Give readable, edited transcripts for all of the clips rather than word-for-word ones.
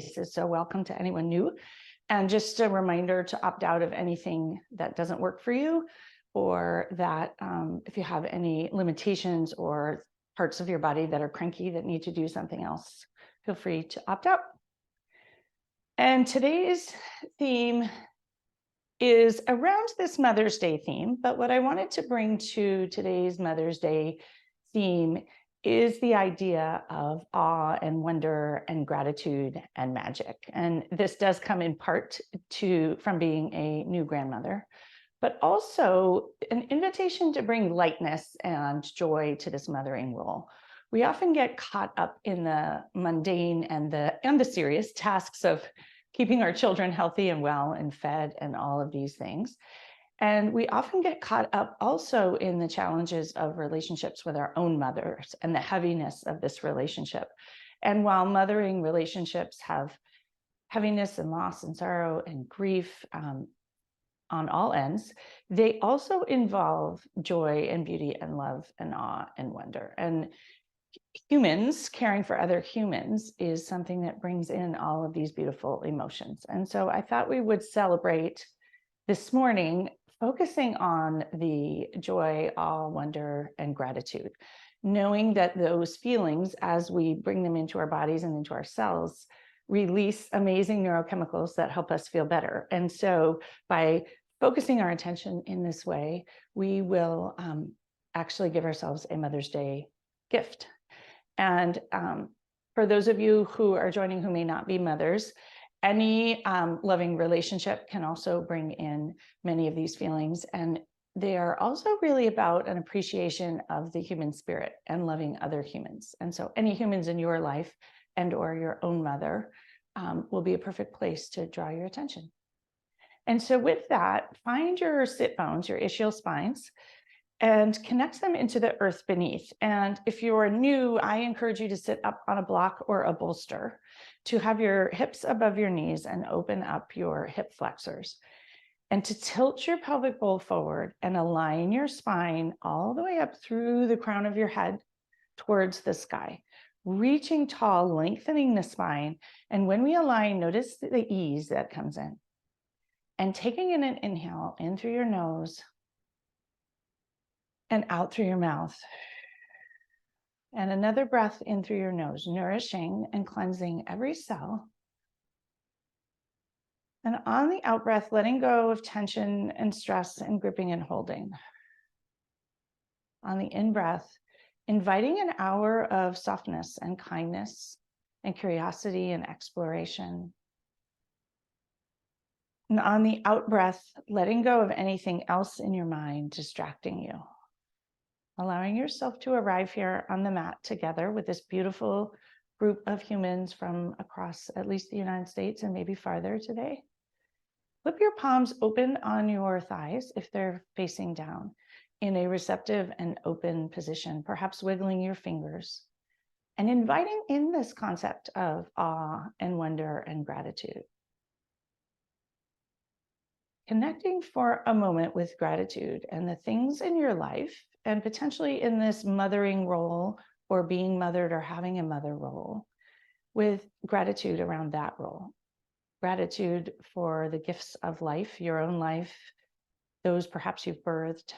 So welcome to anyone new. And just a reminder to opt out of anything that doesn't work for you, or that if you have any limitations or parts of your body that are cranky that need to do something else, feel free to opt out. And today's theme is around this Mother's Day theme, but what I wanted to bring to today's Mother's Day theme is the idea of awe and wonder and gratitude and magic. And this does come in part from being a new grandmother, but also an invitation to bring lightness and joy to this mothering role. We often get caught up in the mundane and the serious tasks of keeping our children healthy and well and fed and all of these things. And we often get caught up also in the challenges of relationships with our own mothers and the heaviness of this relationship. And while mothering relationships have heaviness and loss and sorrow and grief on all ends, they also involve joy and beauty and love and awe and wonder. And humans caring for other humans is something that brings in all of these beautiful emotions. And so I thought we would celebrate this morning focusing on the joy, awe, wonder, and gratitude, knowing that those feelings, as we bring them into our bodies and into our cells, release amazing neurochemicals that help us feel better. And so by focusing our attention in this way, we will actually give ourselves a Mother's Day gift. And for those of you who are joining who may not be mothers, any loving relationship can also bring in many of these feelings. And they are also really about an appreciation of the human spirit and loving other humans. And so any humans in your life and or your own mother will be a perfect place to draw your attention. And so with that, find your sit bones, your ischial spines, and connect them into the earth beneath. And if you're new, I encourage you to sit up on a block or a bolster, to have your hips above your knees and open up your hip flexors, and to tilt your pelvic bowl forward and align your spine all the way up through the crown of your head towards the sky, reaching tall, lengthening the spine. And when we align, notice the ease that comes in. And taking in an inhale in through your nose and out through your mouth. And another breath in through your nose, nourishing and cleansing every cell. And on the out breath, letting go of tension and stress and gripping and holding. On the in breath, inviting an hour of softness and kindness and curiosity and exploration. And on the out breath, letting go of anything else in your mind distracting you. Allowing yourself to arrive here on the mat together with this beautiful group of humans from across at least the United States and maybe farther today. Flip your palms open on your thighs if they're facing down in a receptive and open position, perhaps wiggling your fingers and inviting in this concept of awe and wonder and gratitude. Connecting for a moment with gratitude and the things in your life, and potentially in this mothering role or being mothered or having a mother role, with gratitude around that role. Gratitude for the gifts of life, your own life, those perhaps you've birthed.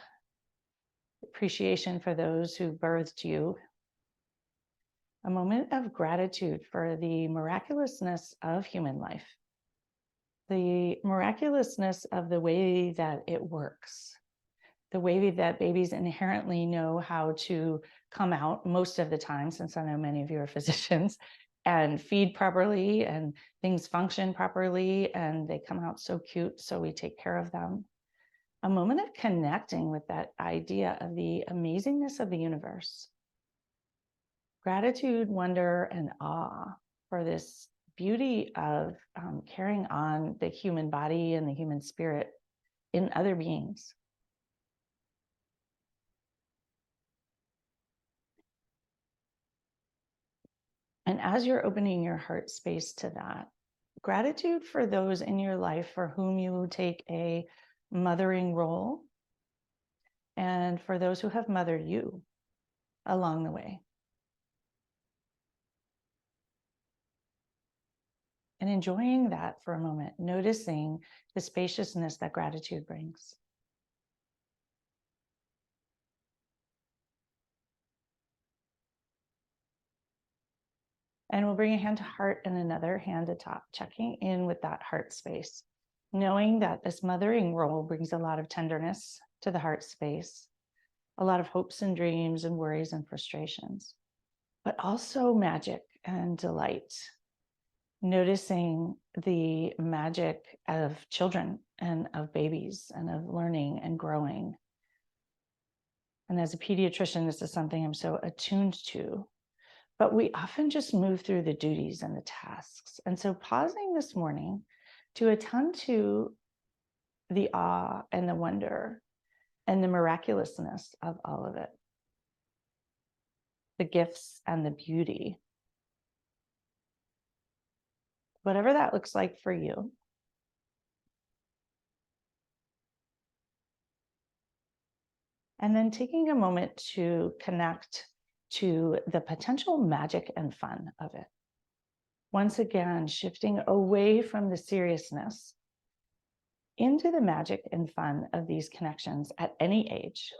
Appreciation for those who birthed you. A moment of gratitude for the miraculousness of human life. The miraculousness of the way that it works. The way that babies inherently know how to come out most of the time, since I know many of you are physicians, and feed properly and things function properly and they come out so cute, so we take care of them. A moment of connecting with that idea of the amazingness of the universe. Gratitude, wonder, and awe for this beauty of carrying on the human body and the human spirit in other beings. And as you're opening your heart space to that, gratitude for those in your life for whom you take a mothering role, and for those who have mothered you along the way. and enjoying that for a moment, noticing the spaciousness that gratitude brings. And we'll bring a hand to heart and another hand to top, checking in with that heart space, knowing that this mothering role brings a lot of tenderness to the heart space, a lot of hopes and dreams and worries and frustrations, but also magic and delight. Noticing the magic of children and of babies and of learning and growing. And as a pediatrician, this is something I'm so attuned to. But we often just move through the duties and the tasks. And so pausing this morning to attend to the awe and the wonder and the miraculousness of all of it, the gifts and the beauty, whatever that looks like for you. And then taking a moment to connect to the potential magic and fun of it. Once again, shifting away from the seriousness into the magic and fun of these connections at any age.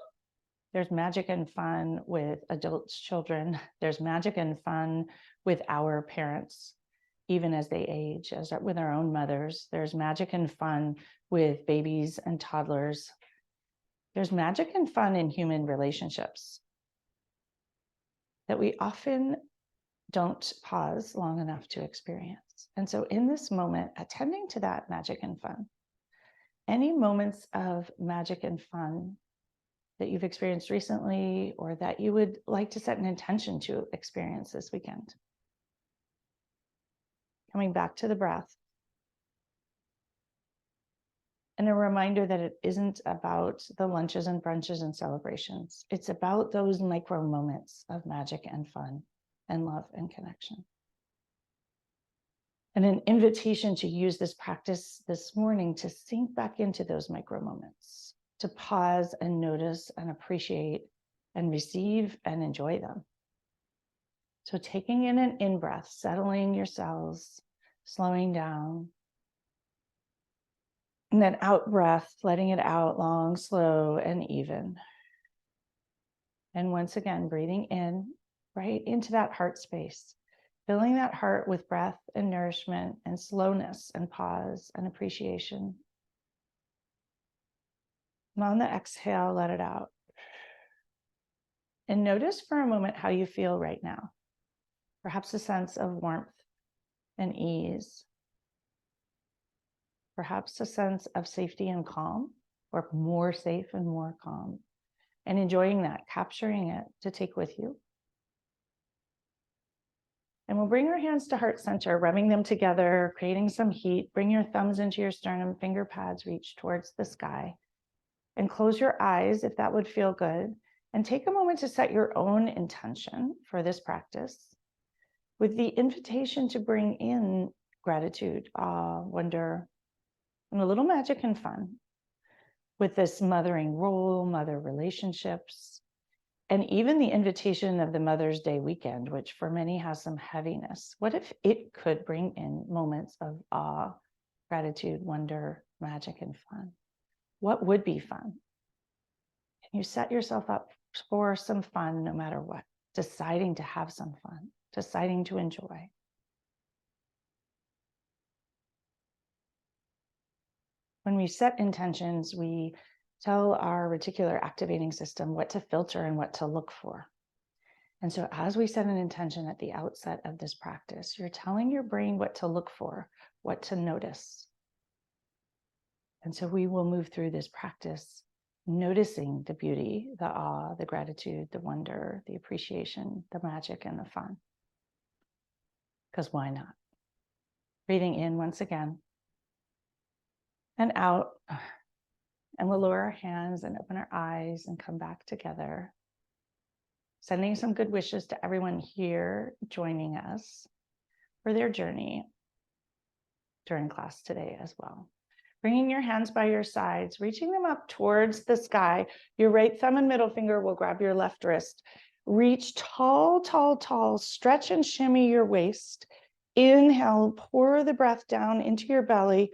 There's magic and fun with adults, children. There's magic and fun with our parents, even as they age, with our own mothers. There's magic and fun with babies and toddlers. There's magic and fun in human relationships that we often don't pause long enough to experience. And so in this moment, attending to that magic and fun, any moments of magic and fun that you've experienced recently or that you would like to set an intention to experience this weekend. Coming back to the breath. And a reminder that it isn't about the lunches and brunches and celebrations. It's about those micro moments of magic and fun and love and connection. And an invitation to use this practice this morning to sink back into those micro moments, to pause and notice and appreciate and receive and enjoy them. So taking in an in-breath, settling your cells, slowing down. And then out breath, letting it out long, slow, and even. And once again, breathing in, right into that heart space, filling that heart with breath and nourishment and slowness and pause and appreciation. And on the exhale, let it out. And notice for a moment how you feel right now. Perhaps a sense of warmth and ease. Perhaps a sense of safety and calm, or more safe and more calm. And enjoying that, capturing it to take with you. And we'll bring our hands to heart center, rubbing them together, creating some heat. Bring your thumbs into your sternum, finger pads reach towards the sky. And close your eyes if that would feel good. And take a moment to set your own intention for this practice with the invitation to bring in gratitude, awe, wonder, and a little magic and fun with this mothering role, mother relationships, and even the invitation of the Mother's Day weekend, which for many has some heaviness. What if it could bring in moments of awe, gratitude, wonder, magic, and fun? What would be fun? Can you set yourself up for some fun no matter what? Deciding to have some fun, deciding to enjoy. When we set intentions, we tell our reticular activating system what to filter and what to look for. And so as we set an intention at the outset of this practice, you're telling your brain what to look for, what to notice. And so we will move through this practice, noticing the beauty, the awe, the gratitude, the wonder, the appreciation, the magic, and the fun. Because why not? Breathing in once again. And out. And we'll lower our hands and open our eyes and come back together. Sending some good wishes to everyone here joining us for their journey during class today as well. Bringing your hands by your sides, reaching them up towards the sky. Your right thumb and middle finger will grab your left wrist. Reach tall, tall, tall. Stretch and shimmy your waist. Inhale, pour the breath down into your belly.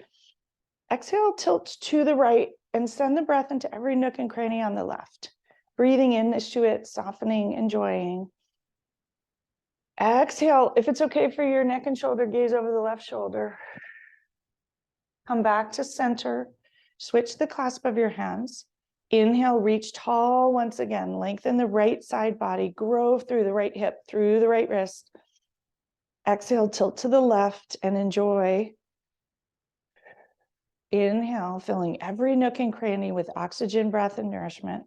Exhale, tilt to the right and send the breath into every nook and cranny on the left. Breathing in to it, softening, enjoying. Exhale, if it's okay for your neck and shoulder, gaze over the left shoulder. Come back to center. Switch the clasp of your hands. Inhale, reach tall once again. Lengthen the right side body. Grow through the right hip, through the right wrist. Exhale, tilt to the left and enjoy. Inhale, filling every nook and cranny with oxygen, breath, and nourishment.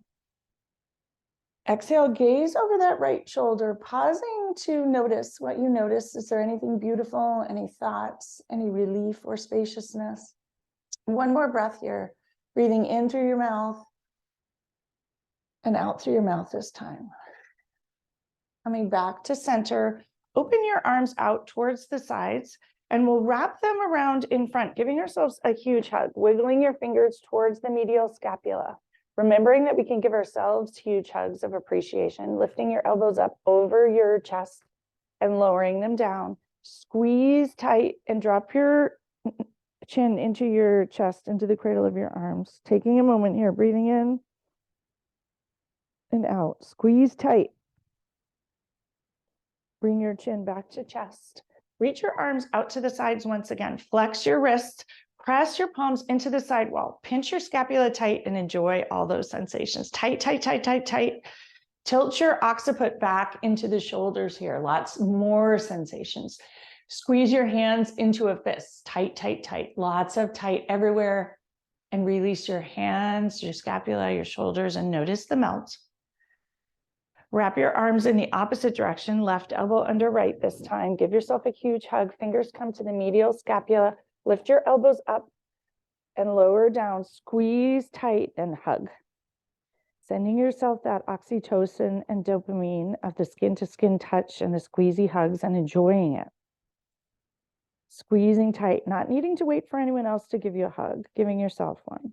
Exhale, gaze over that right shoulder, pausing to notice what you notice. Is there anything beautiful, any thoughts, any relief or spaciousness? One more breath here, breathing in through your mouth and out through your mouth this time. Coming back to center, open your arms out towards the sides and we'll wrap them around in front, giving ourselves a huge hug, wiggling your fingers towards the medial scapula. Remembering that we can give ourselves huge hugs of appreciation, lifting your elbows up over your chest and lowering them down. Squeeze tight and drop your chin into your chest, into the cradle of your arms. Taking a moment here, breathing in and out. Squeeze tight. Bring your chin back to chest. Reach your arms out to the sides once again. Flex your wrists. Press your palms into the side wall. Pinch your scapula tight and enjoy all those sensations. Tight, tight, tight, tight, tight. Tilt your occiput back into the shoulders here. Lots more sensations. Squeeze your hands into a fist. Tight, tight, tight. Lots of tight everywhere. And release your hands, your scapula, your shoulders, and notice the melt. Wrap your arms in the opposite direction, left elbow under right this time. Give yourself a huge hug. Fingers come to the medial scapula. Lift your elbows up and lower down. Squeeze tight and hug. Sending yourself that oxytocin and dopamine of the skin-to-skin touch and the squeezy hugs and enjoying it. Squeezing tight, not needing to wait for anyone else to give you a hug, giving yourself one.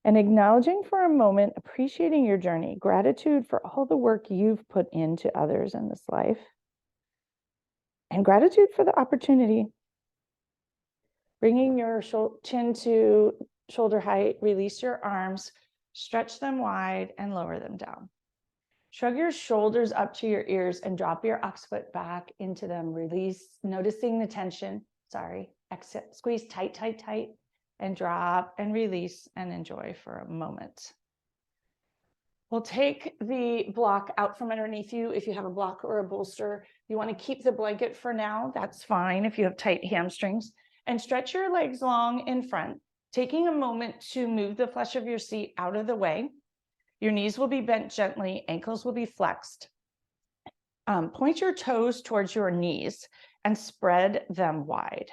And acknowledging for a moment, appreciating your journey, gratitude for all the work you've put into others in this life, and gratitude for the opportunity. Bringing your chin to shoulder height, release your arms, stretch them wide and lower them down. Shrug your shoulders up to your ears and drop your occiput back into them. Release, noticing the tension. Exhale, squeeze tight, tight, tight, and drop and release and enjoy for a moment. We'll take the block out from underneath you. If you have a block or a bolster, you want to keep the blanket for now. That's fine if you have tight hamstrings. And stretch your legs long in front, taking a moment to move the flesh of your seat out of the way. Your knees will be bent gently, ankles will be flexed. Point your toes towards your knees and spread them wide.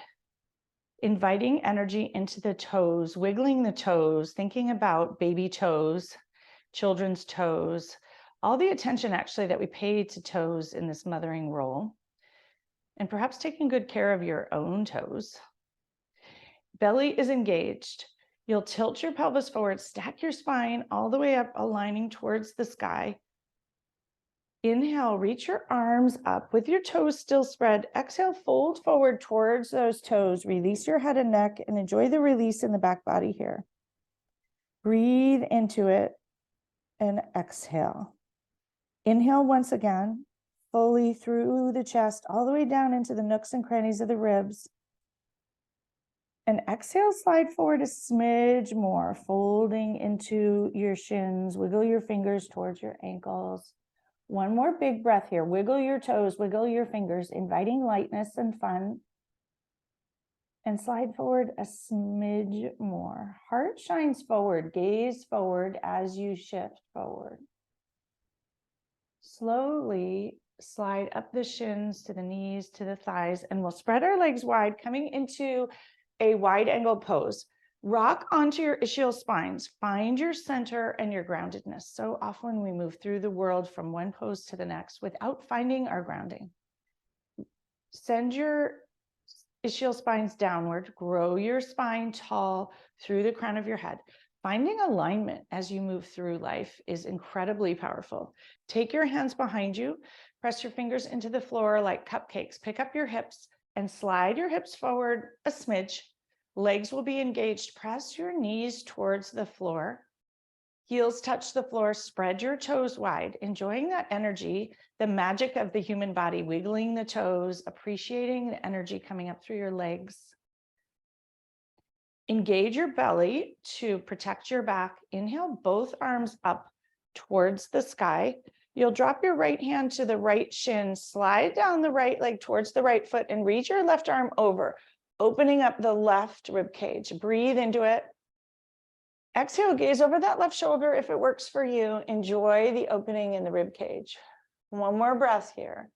Inviting energy into the toes, wiggling the toes, thinking about baby toes, children's toes, all the attention actually that we pay to toes in this mothering role, and perhaps taking good care of your own toes. Belly is engaged. You'll tilt your pelvis forward, stack your spine all the way up, aligning towards the sky. Inhale, reach your arms up with your toes still spread. Exhale, fold forward towards those toes. Release your head and neck and enjoy the release in the back body here. Breathe into it and exhale. Inhale once again, fully through the chest, all the way down into the nooks and crannies of the ribs. And exhale, slide forward a smidge more, folding into your shins. Wiggle your fingers towards your ankles. One more big breath here. Wiggle your toes, wiggle your fingers, inviting lightness and fun. And slide forward a smidge more. Heart shines forward, gaze forward as you shift forward. Slowly slide up the shins to the knees, to the thighs, and we'll spread our legs wide, coming into a wide angle pose. Rock onto your ischial spines. Find your center and your groundedness. So often we move through the world from one pose to the next without finding our grounding. Send your ischial spines downward. Grow your spine tall through the crown of your head. Finding alignment as you move through life is incredibly powerful. Take your hands behind you. Press your fingers into the floor like cupcakes. Pick up your hips. and slide your hips forward a smidge. Legs will be engaged. Press your knees towards the floor. Heels touch the floor. Spread your toes wide, enjoying that energy, the magic of the human body, wiggling the toes, appreciating the energy coming up through your legs. Engage your belly to protect your back. Inhale, both arms up towards the sky. You'll drop your right hand to the right shin, slide down the right leg towards the right foot, and reach your left arm over, opening up the left rib cage. Breathe into it. Exhale, gaze over that left shoulder if it works for you. Enjoy the opening in the rib cage. One more breath here,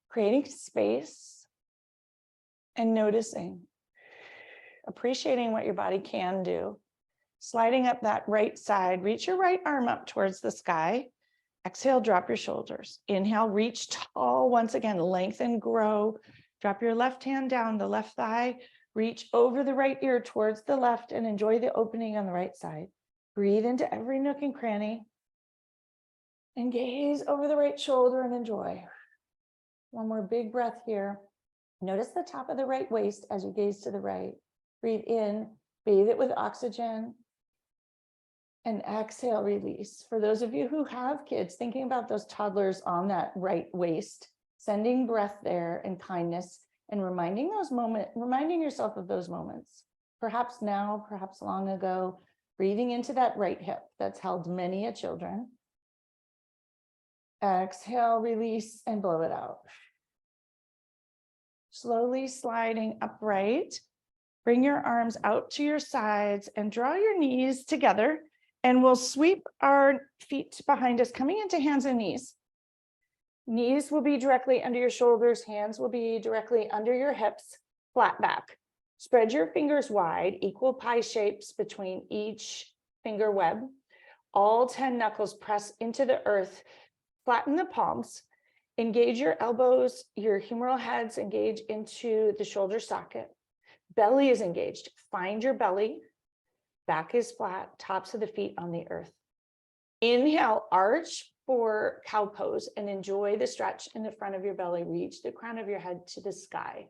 creating space and noticing, appreciating what your body can do. Sliding up that right side, reach your right arm up towards the sky. Exhale, drop your shoulders. Inhale, reach tall once again, lengthen, grow. Drop your left hand down the left thigh, reach over the right ear towards the left, and enjoy the opening on the right side. Breathe into every nook and cranny. And gaze over the right shoulder and enjoy. One more big breath here. Notice the top of the right waist as you gaze to the right. Breathe in, bathe it with oxygen. And exhale, release. For those of you who have kids, thinking about those toddlers on that right waist, sending breath there and kindness, and reminding yourself of those moments. Perhaps now, perhaps long ago, breathing into that right hip that's held many a children. Exhale, release, and blow it out. Slowly sliding upright. Bring your arms out to your sides and draw your knees together. And we'll sweep our feet behind us, coming into hands and knees. Knees will be directly under your shoulders. Hands will be directly under your hips, flat back. Spread your fingers wide, equal pie shapes between each finger web. All 10 knuckles press into the earth. Flatten the palms. Engage your elbows, your humeral heads engage into the shoulder socket. Belly is engaged. Find your belly. Back is flat, tops of the feet on the earth. Inhale, arch for cow pose and enjoy the stretch in the front of your belly. Reach the crown of your head to the sky.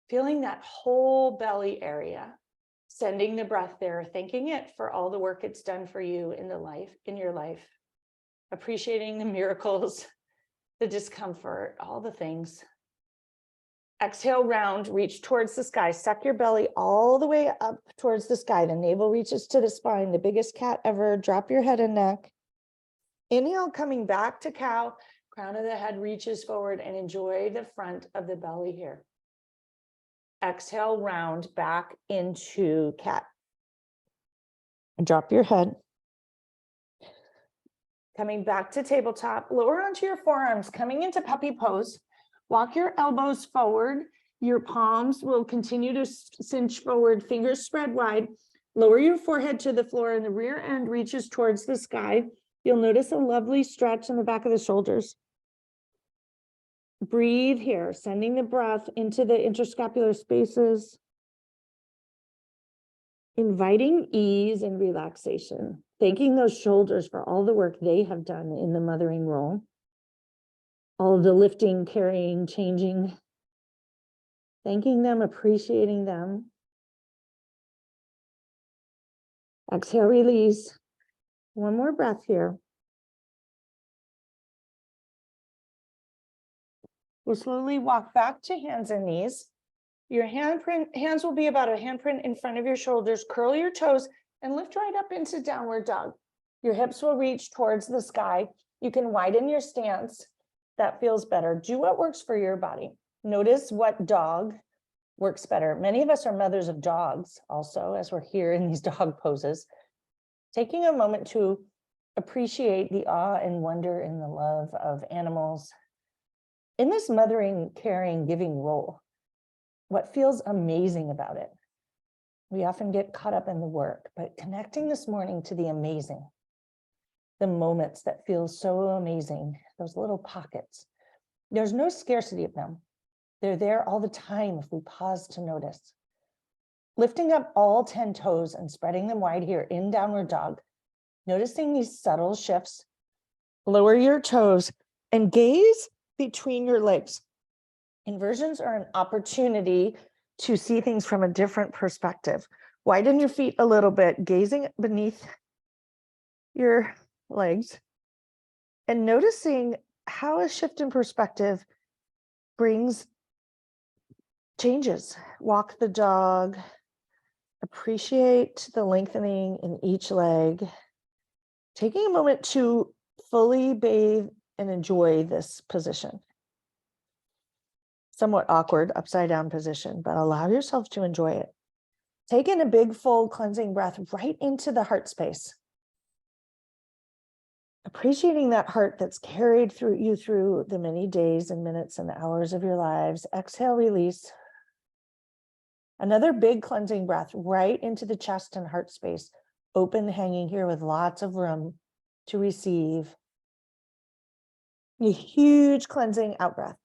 Feeling that whole belly area, sending the breath there, thanking it for all the work it's done for you in your life, appreciating the miracles, the discomfort, all the things. Exhale, round, reach towards the sky. Suck your belly all the way up towards the sky. The navel reaches to the spine, the biggest cat ever. Drop your head and neck. Inhale, coming back to cow. Crown of the head reaches forward and enjoy the front of the belly here. Exhale, round back into cat. Drop your head. Coming back to tabletop. Lower onto your forearms, coming into puppy pose. Walk your elbows forward. Your palms will continue to cinch forward, fingers spread wide. Lower your forehead to the floor and the rear end reaches towards the sky. You'll notice a lovely stretch in the back of the shoulders. Breathe here, sending the breath into the interscapular spaces. Inviting ease and relaxation. Thanking those shoulders for all the work they have done in the mothering role. All of the lifting, carrying, changing, thanking them, appreciating them. Exhale, release. One more breath here. We'll slowly walk back to hands and knees. Your hands will be about a handprint in front of your shoulders. Curl your toes and lift right up into downward dog. Your hips will reach towards the sky. You can widen your stance. That feels better. Do what works for your body. Notice what dog works better. Many of us are mothers of dogs also, as we're here in these dog poses. Taking a moment to appreciate the awe and wonder and the love of animals. In this mothering, caring, giving role, what feels amazing about it? We often get caught up in the work, but connecting this morning to the amazing, the moments that feel so amazing, those little pockets. There's no scarcity of them. They're there all the time if we pause to notice. Lifting up all 10 toes and spreading them wide here in downward dog, noticing these subtle shifts. Lower your toes and gaze between your legs. Inversions are an opportunity to see things from a different perspective. Widen your feet a little bit, gazing beneath your legs and noticing how a shift in perspective brings changes. Walk the dog, appreciate the lengthening in each leg, taking a moment to fully bathe and enjoy this position. Somewhat awkward upside down position, but allow yourself to enjoy it. Take in a big, full cleansing breath right into the heart space. Appreciating that heart that's carried through you through the many days and minutes and hours of your lives. Exhale, release. Another big cleansing breath right into the chest and heart space. Open, hanging here with lots of room to receive. A huge cleansing out breath.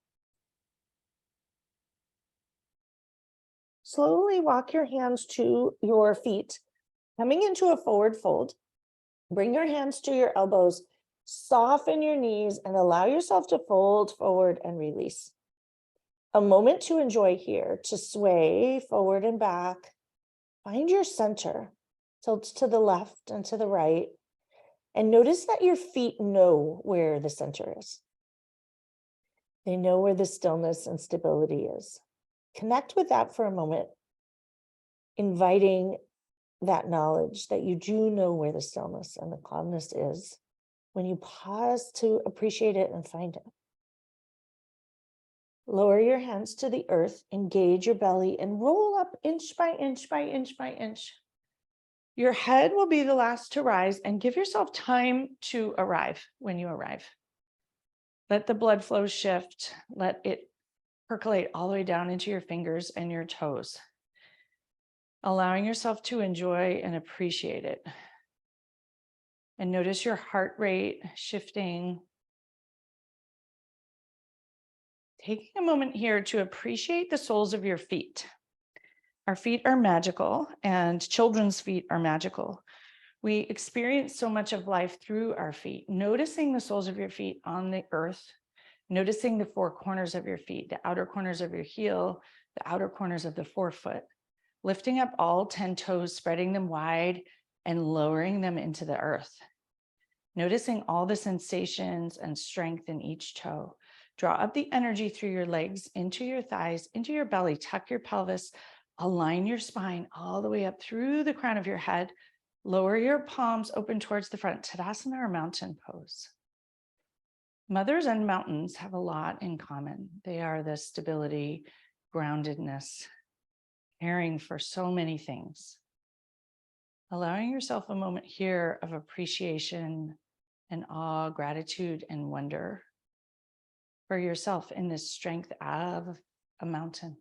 Slowly walk your hands to your feet, coming into a forward fold. Bring your hands to your elbows, soften your knees, and allow yourself to fold forward and release. A moment to enjoy here, to sway forward and back. Find your center, tilt to the left and to the right, and notice that your feet know where the center is. They know where the stillness and stability is. Connect with that for a moment, inviting that knowledge that you do know where the stillness and the calmness is when you pause to appreciate it and find it. Lower your hands to the earth, engage your belly, and roll up inch by inch by inch by inch. Your head will be the last to rise, and give yourself time to arrive when you arrive. Let the blood flow shift. Let it percolate all the way down into your fingers and your toes. Allowing yourself to enjoy and appreciate it. And notice your heart rate shifting. Taking a moment here to appreciate the soles of your feet. Our feet are magical, and children's feet are magical. We experience so much of life through our feet. Noticing the soles of your feet on the earth, noticing the four corners of your feet, the outer corners of your heel, the outer corners of the forefoot. Lifting up all 10 toes, spreading them wide and lowering them into the earth. Noticing all the sensations and strength in each toe. Draw up the energy through your legs, into your thighs, into your belly. Tuck your pelvis, align your spine all the way up through the crown of your head. Lower your palms open towards the front. Tadasana or mountain pose. Mothers and mountains have a lot in common. They are the stability, groundedness, caring for so many things. Allowing yourself a moment here of appreciation and awe, gratitude, and wonder for yourself in this strength of a mountain.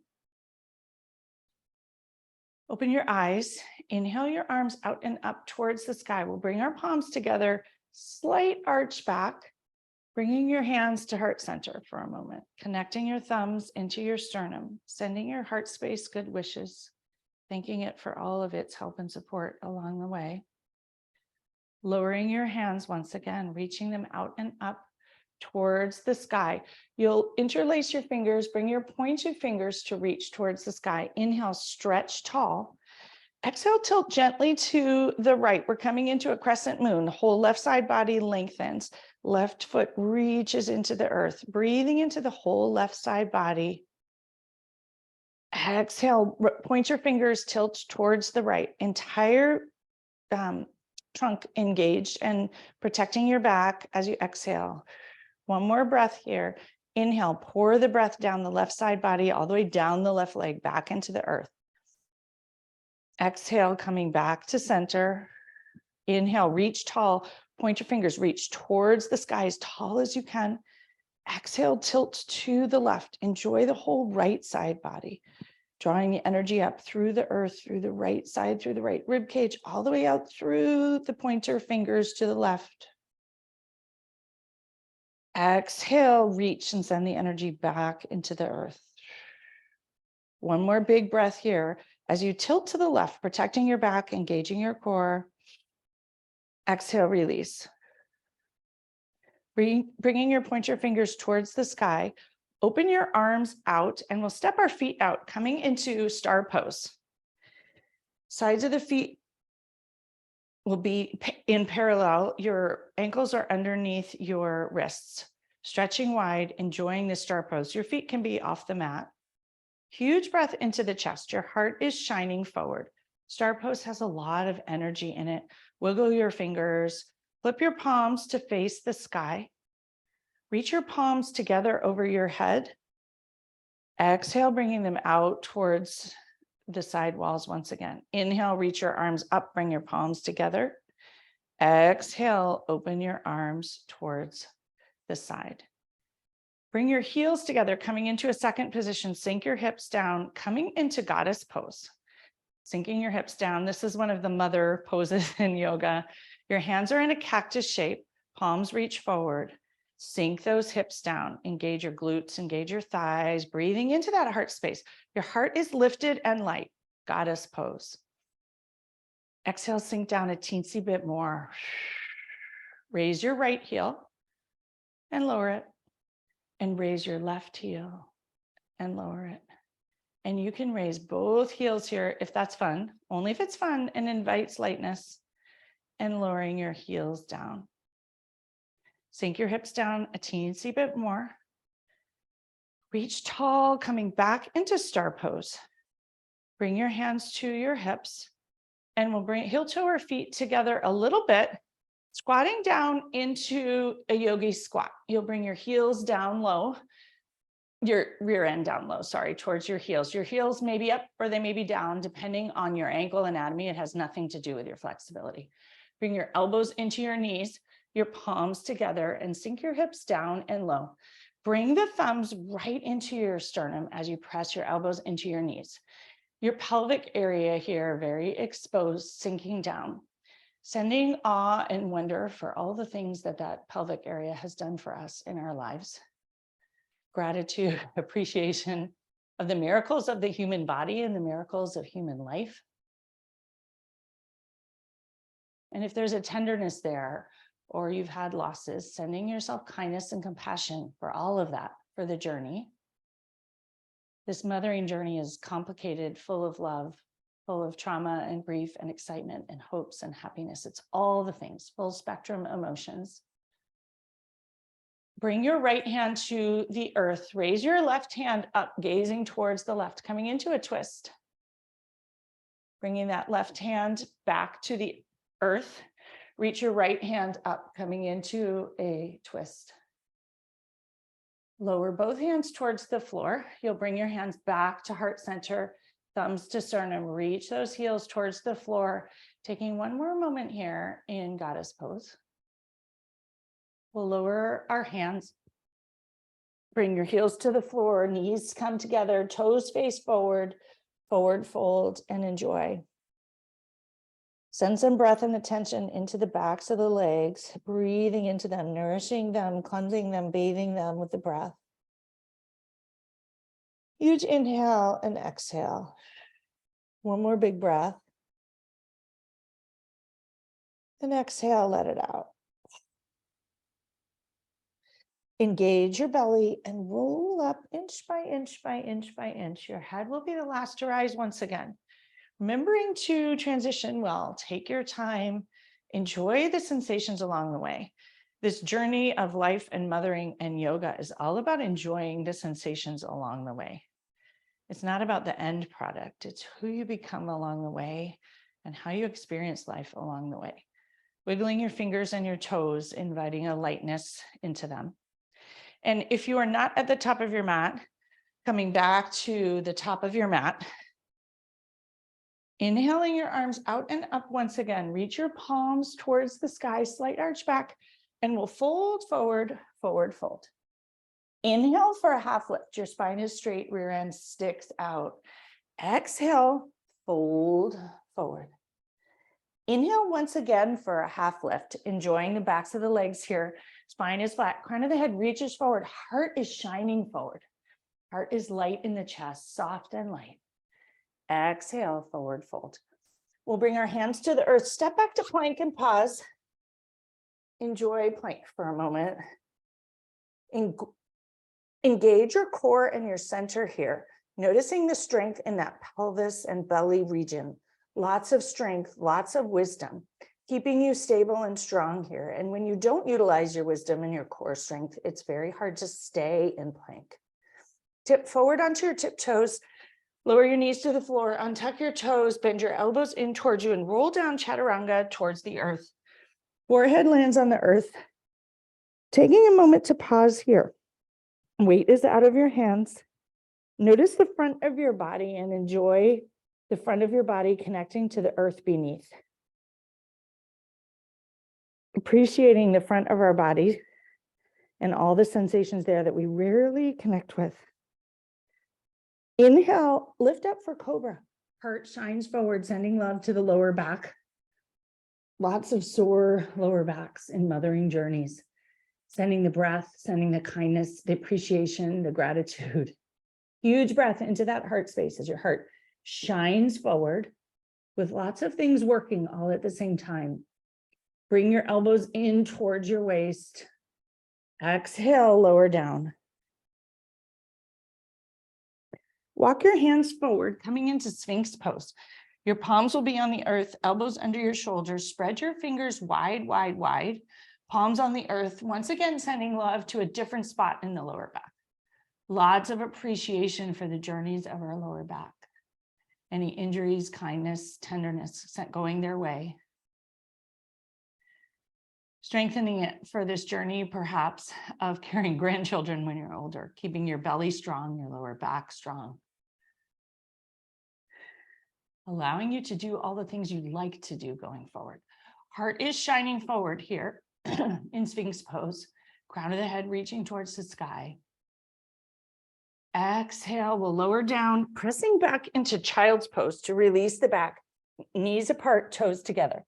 Open your eyes, inhale your arms out and up towards the sky. We'll bring our palms together, slight arch back, bringing your hands to heart center for a moment, connecting your thumbs into your sternum, sending your heart space good wishes, thanking it for all of its help and support along the way. Lowering your hands once again, reaching them out and up towards the sky. You'll interlace your fingers, bring your pointed fingers to reach towards the sky. Inhale, stretch tall. Exhale, tilt gently to the right. We're coming into a crescent moon. The whole left side body lengthens. Left foot reaches into the earth. Breathing into the whole left side body. Exhale, point your fingers, tilt towards the right. Entire trunk engaged and protecting your back as you exhale. One more breath here. Inhale, pour the breath down the left side body, all the way down the left leg, back into the earth. Exhale, coming back to center. Inhale, reach tall, point your fingers, reach towards the sky as tall as you can. Exhale, tilt to the left. Enjoy the whole right side body. Drawing the energy up through the earth, through the right side, through the right rib cage, all the way out through the pointer fingers to the left. Exhale, reach and send the energy back into the earth. One more big breath here. As you tilt to the left, protecting your back, engaging your core. Exhale, release. Bringing your pointer fingers towards the sky. Open your arms out and we'll step our feet out, coming into star pose. Sides of the feet will be in parallel. Your ankles are underneath your wrists, stretching wide, enjoying the star pose. Your feet can be off the mat. Huge breath into the chest. Your heart is shining forward. Star pose has a lot of energy in it. Wiggle your fingers, flip your palms to face the sky. Reach your palms together over your head. Exhale, bringing them out towards the side walls once again. Inhale, reach your arms up, bring your palms together. Exhale, open your arms towards the side. Bring your heels together, coming into a second position. Sink your hips down, coming into goddess pose. Sinking your hips down. This is one of the mother poses in yoga. Your hands are in a cactus shape, palms reach forward. Sink those hips down, engage your glutes, engage your thighs, breathing into that heart space. Your heart is lifted and light, goddess pose. Exhale, sink down a teensy bit more. Raise your right heel and lower it, and raise your left heel and lower it. And you can raise both heels here if that's fun, only if it's fun and invites lightness, and lowering your heels down. Sink your hips down a teensy bit more. Reach tall, coming back into star pose. Bring your hands to your hips, and we'll bring heel toe our feet together a little bit, squatting down into a yogi squat. You'll bring your heels down low, your rear end down low, sorry, towards your heels. Your heels may be up or they may be down, depending on your ankle anatomy. It has nothing to do with your flexibility. Bring your elbows into your knees, your palms together, and sink your hips down and low. Bring the thumbs right into your sternum as you press your elbows into your knees. Your pelvic area here, very exposed, sinking down. Sending awe and wonder for all the things that that pelvic area has done for us in our lives. Gratitude, appreciation of the miracles of the human body and the miracles of human life. And if there's a tenderness there, or you've had losses, sending yourself kindness and compassion for all of that, for the journey. This mothering journey is complicated, full of love, full of trauma and grief and excitement and hopes and happiness. It's all the things, full spectrum emotions. Bring your right hand to the earth. Raise your left hand up, gazing towards the left, coming into a twist. Bringing that left hand back to the earth. Reach your right hand up, coming into a twist. Lower both hands towards the floor. You'll bring your hands back to heart center, thumbs to sternum. Reach those heels towards the floor. Taking one more moment here in goddess pose. We'll lower our hands. Bring your heels to the floor, knees come together, toes face forward, forward fold, and enjoy. Send some breath and attention into the backs of the legs, breathing into them, nourishing them, cleansing them, bathing them with the breath. Huge inhale and exhale. One more big breath. And exhale, let it out. Engage your belly and roll up inch by inch by inch by inch. Your head will be the last to rise once again. Remembering to transition well, take your time, enjoy the sensations along the way. This journey of life and mothering and yoga is all about enjoying the sensations along the way. It's not about the end product. It's who you become along the way and how you experience life along the way. Wiggling your fingers and your toes, inviting a lightness into them. And if you are not at the top of your mat, coming back to the top of your mat, inhaling your arms out and up once again. Reach your palms towards the sky, slight arch back, and we'll fold forward, forward fold. Inhale for a half lift. Your spine is straight, rear end sticks out. Exhale, fold forward. Inhale once again for a half lift, enjoying the backs of the legs here. Spine is flat, crown of the head reaches forward, heart is shining forward. Heart is light in the chest, soft and light. Exhale, forward fold. We'll bring our hands to the earth, step back to plank and pause. Enjoy plank for a moment. Engage your core and your center here, noticing the strength in that pelvis and belly region. Lots of strength, lots of wisdom, keeping you stable and strong here. And when you don't utilize your wisdom and your core strength, it's very hard to stay in plank. Tip forward onto your tiptoes, lower your knees to the floor, untuck your toes, bend your elbows in towards you, and roll down chaturanga towards the earth. Forehead lands on the earth. Taking a moment to pause here. Weight is out of your hands. Notice the front of your body and enjoy the front of your body connecting to the earth beneath. Appreciating the front of our body and all the sensations there that we rarely connect with. Inhale, lift up for cobra. Heart shines forward, sending love to the lower back. Lots of sore lower backs in mothering journeys. Sending the breath, sending the kindness, the appreciation, the gratitude. Huge breath into that heart space as your heart shines forward with lots of things working all at the same time. Bring your elbows in towards your waist. Exhale, lower down. Walk your hands forward, coming into Sphinx pose. Your palms will be on the earth, elbows under your shoulders. Spread your fingers wide, wide, wide. Palms on the earth, once again, sending love to a different spot in the lower back. Lots of appreciation for the journeys of our lower back. Any injuries, kindness, tenderness going their way. Strengthening it for this journey, perhaps, of carrying grandchildren when you're older, keeping your belly strong, your lower back strong. Allowing you to do all the things you'd like to do going forward. Heart is shining forward here in Sphinx pose, crown of the head reaching towards the sky. Exhale, we'll lower down, pressing back into child's pose to release the back, knees apart, toes together.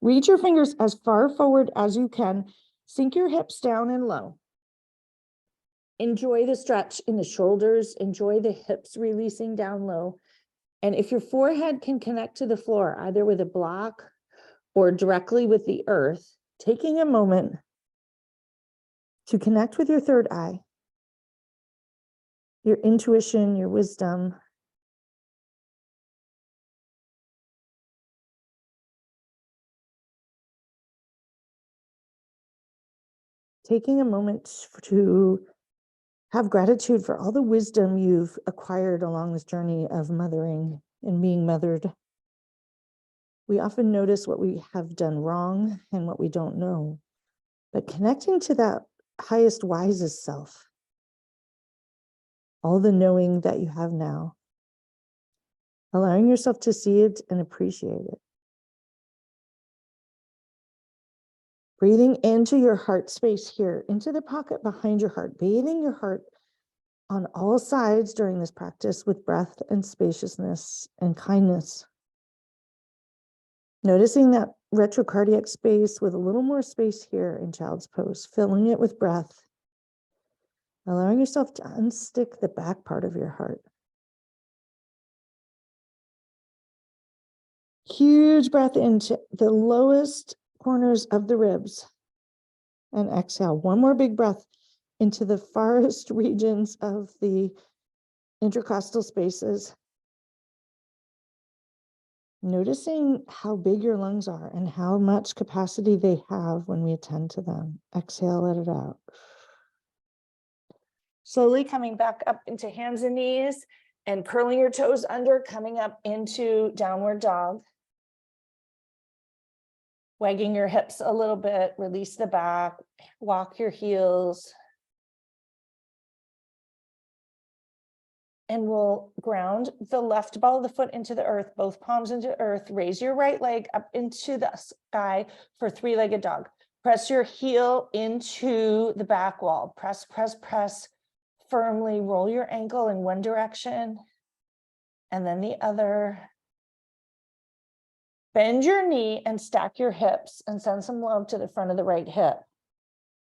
Reach your fingers as far forward as you can. Sink your hips down and low. Enjoy the stretch in the shoulders. Enjoy the hips releasing down low. And if your forehead can connect to the floor, either with a block or directly with the earth, taking a moment to connect with your third eye, your intuition, your wisdom. Taking a moment to have gratitude for all the wisdom you've acquired along this journey of mothering and being mothered. We often notice what we have done wrong and what we don't know, but connecting to that highest, wisest self, all the knowing that you have now, allowing yourself to see it and appreciate it. Breathing into your heart space here, into the pocket behind your heart, bathing your heart on all sides during this practice with breath and spaciousness and kindness. Noticing that retrocardiac space with a little more space here in child's pose, filling it with breath, allowing yourself to unstick the back part of your heart. Huge breath into the lowest corners of the ribs, and exhale. One more big breath into the farthest regions of the intercostal spaces. Noticing how big your lungs are and how much capacity they have when we attend to them. Exhale, let it out. Slowly coming back up into hands and knees and curling your toes under, coming up into downward dog. Wagging your hips a little bit, release the back, walk your heels. And we'll ground the left ball of the foot into the earth, both palms into earth. Raise your right leg up into the sky for three-legged dog. Press your heel into the back wall. Press, press, press firmly. Roll your ankle in one direction and then the other. Bend your knee and stack your hips and send some love to the front of the right hip.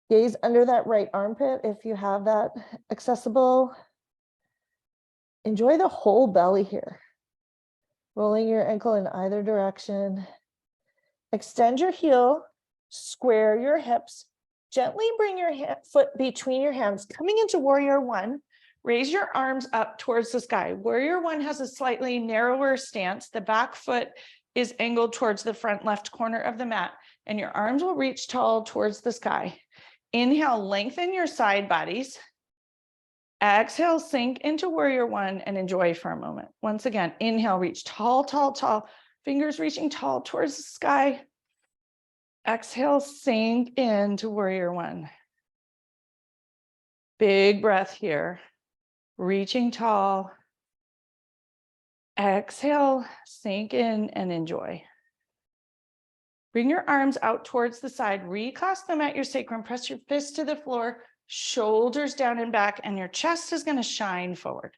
Gaze under that right armpit if you have that accessible. Enjoy the whole belly here. Rolling your ankle in either direction. Extend your heel, square your hips, Gently bring your foot between your hands, coming into warrior one. Raise your arms up towards the sky. Warrior one has a slightly narrower stance. The back foot is angled towards the front left corner of the mat, and your arms will reach tall towards the sky. Inhale, lengthen your side bodies. Exhale, sink into warrior one and enjoy for a moment. Once again, inhale, reach tall, tall, tall. Fingers reaching tall towards the sky. Exhale, sink into warrior one. Big breath here. Reaching tall. Exhale, sink in and enjoy. Bring your arms out towards the side. Reclasp them at your sacrum. Press your fists to the floor. Shoulders down and back, and your chest is going to shine forward.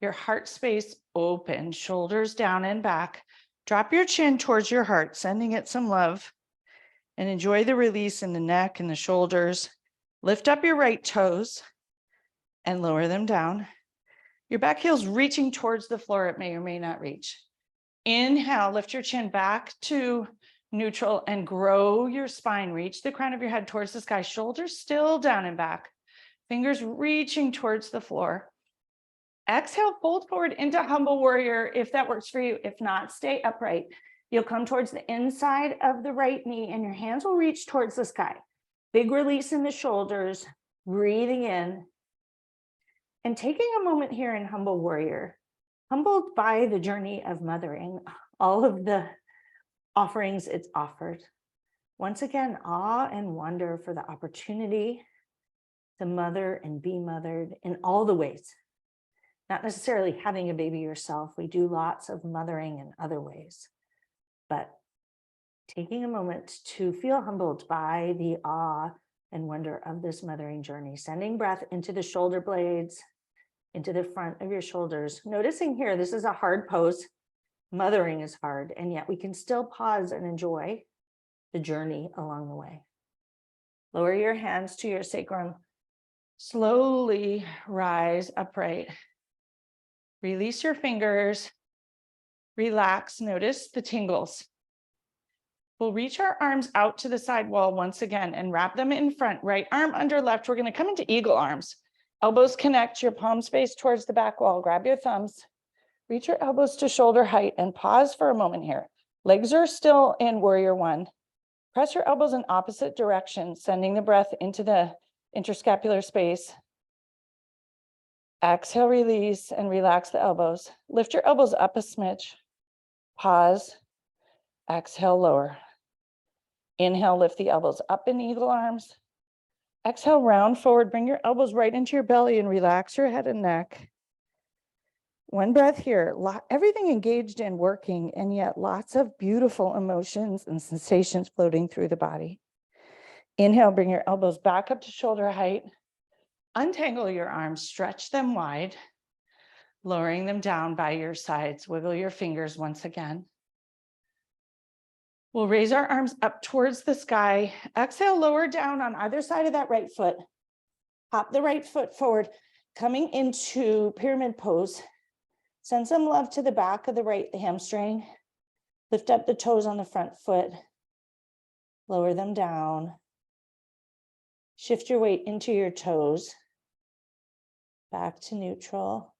Your heart space open. Shoulders down and back. Drop your chin towards your heart, sending it some love. And enjoy the release in the neck and the shoulders. Lift up your right toes and lower them down. Your back heel's reaching towards the floor. It may or may not reach. Inhale, lift your chin back to neutral and grow your spine. Reach the crown of your head towards the sky. Shoulders still down and back. Fingers reaching towards the floor. Exhale, fold forward into humble warrior if that works for you. If not, stay upright. You'll come towards the inside of the right knee and your hands will reach towards the sky. Big release in the shoulders, breathing in. And taking a moment here in humble warrior, humbled by the journey of mothering, all of the offerings it's offered. Once again, awe and wonder for the opportunity to mother and be mothered in all the ways. Not necessarily having a baby yourself. We do lots of mothering in other ways. But taking a moment to feel humbled by the awe and wonder of this mothering journey, sending breath into the shoulder blades, into the front of your shoulders. Noticing here, this is a hard pose. Mothering is hard, and yet we can still pause and enjoy the journey along the way. Lower your hands to your sacrum. Slowly rise upright. Release your fingers. Relax. Notice the tingles. We'll reach our arms out to the side wall once again and wrap them in front. Right arm under left. We're going to come into eagle arms. Elbows connect, your palm space towards the back wall. Grab your thumbs. Reach your elbows to shoulder height and pause for a moment here. Legs are still in warrior one. Press your elbows in opposite directions, sending the breath into the interscapular space. Exhale, release, and relax the elbows. Lift your elbows up a smidge. Pause. Exhale, lower. Inhale, lift the elbows up in eagle arms. Exhale, round forward. Bring your elbows right into your belly and relax your head and neck. One breath here. Everything engaged in working, and yet lots of beautiful emotions and sensations floating through the body. Inhale, bring your elbows back up to shoulder height. Untangle your arms, stretch them wide, lowering them down by your sides. Wiggle your fingers once again. We'll raise our arms up towards the sky. Exhale, lower down on either side of that right foot. Hop the right foot forward, coming into pyramid pose. Send some love to the back of the right hamstring. Lift up the toes on the front foot. Lower them down. Shift your weight into your toes. Back to neutral.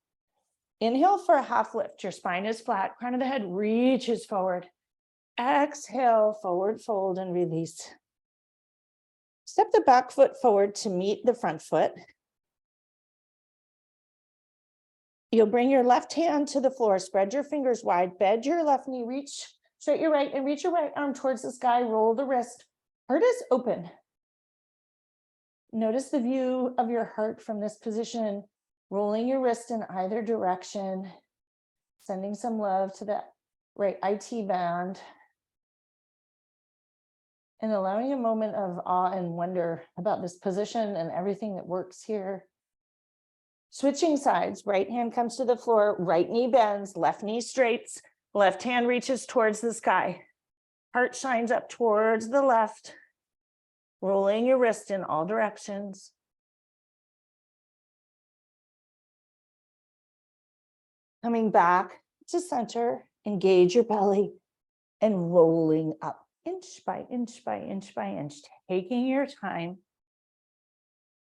Inhale for a half lift. Your spine is flat. Crown of the head reaches forward. Exhale, forward fold and release. Step the back foot forward to meet the front foot. You'll bring your left hand to the floor, spread your fingers wide, bend your left knee, reach straight your right, and reach your right arm towards the sky, roll the wrist. Heart is open. Notice the view of your heart from this position, rolling your wrist in either direction, sending some love to that right IT band, and allowing a moment of awe and wonder about this position and everything that works here. Switching sides, right hand comes to the floor, right knee bends, left knee straights, left hand reaches towards the sky. Heart shines up towards the left, rolling your wrist in all directions. Coming back to center, engage your belly, and rolling up inch by inch by inch by inch, taking your time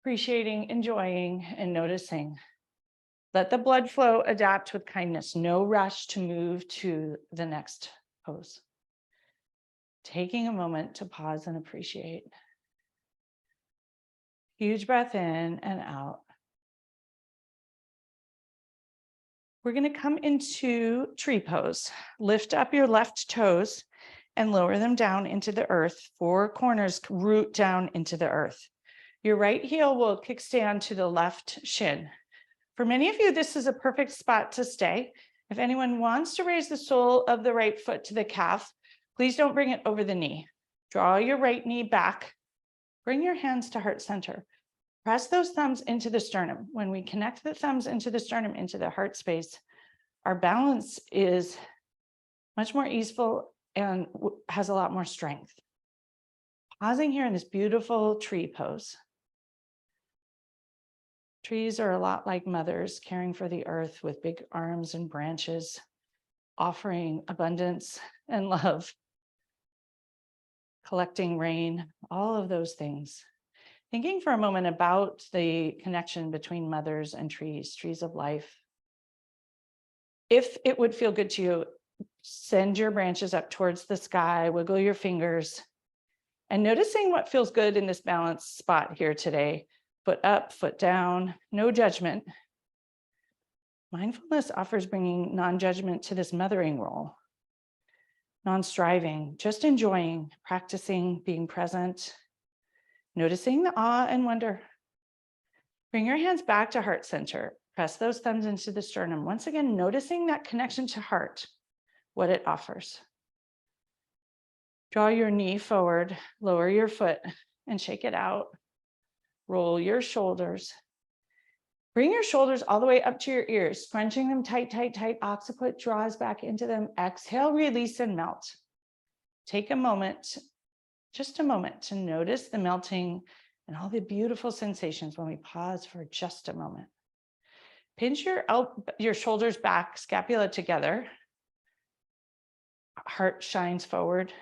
appreciating, enjoying, and noticing. Let the blood flow, adapt with kindness. No rush to move to the next pose. Taking a moment to pause and appreciate. Huge breath in and out. We're going to come into tree pose. Lift up your left toes and lower them down into the earth. Four corners root down into the earth. Your right heel will kickstand to the left shin. For many of you, this is a perfect spot to stay. If anyone wants to raise the sole of the right foot to the calf, please don't bring it over the knee. Draw your right knee back. Bring your hands to heart center. Press those thumbs into the sternum. When we connect the thumbs into the sternum, into the heart space, our balance is much more easeful and has a lot more strength. Pausing here in this beautiful tree pose. Trees are a lot like mothers caring for the earth with big arms and branches, offering abundance and love, collecting rain, all of those things. Thinking for a moment about the connection between mothers and trees, trees of life. If it would feel good to you, send your branches up towards the sky, wiggle your fingers, and noticing what feels good in this balanced spot here today. Foot up, foot down, no judgment. Mindfulness offers bringing non-judgment to this mothering role. Non-striving, just enjoying, practicing, being present, noticing the awe and wonder. Bring your hands back to heart center. Press those thumbs into the sternum. Once again, noticing that connection to heart, what it offers. Draw your knee forward, lower your foot, and shake it out. Roll your shoulders. Bring your shoulders all the way up to your ears, scrunching them tight, tight, tight. Occiput draws back into them. Exhale, release, and melt. Take a moment, just a moment, to notice the melting and all the beautiful sensations when we pause for just a moment. Pinch your shoulders back, scapula together. Heart shines forward.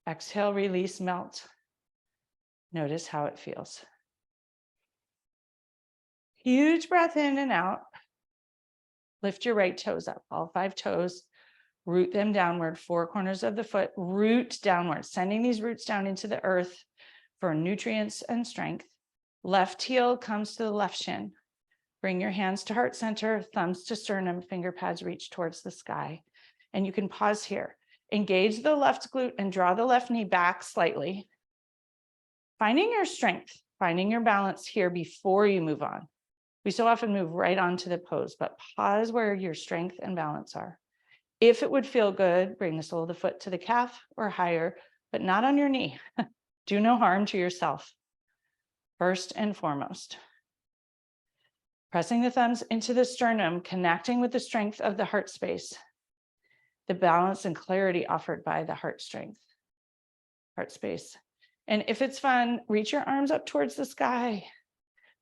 Exhale, release, melt. Notice how it feels. Huge breath in and out. Lift your right toes up, all 5 toes. Root them downward, 4 corners of the foot, root downward, sending these roots down into the earth for nutrients and strength. Left heel comes to the left shin. Bring your hands to heart center, thumbs to sternum, finger pads reach towards the sky. And you can pause here. Engage the left glute and draw the left knee back slightly. Finding your strength, finding your balance here before you move on. We so often move right onto the pose, but pause where your strength and balance are. If it would feel good, bring the sole of the foot to the calf or higher, but not on your knee. Do no harm to yourself. First and foremost. Pressing the thumbs into the sternum, connecting with the strength of the heart space. The balance and clarity offered by the heart strength, heart space. And if it's fun, reach your arms up towards the sky,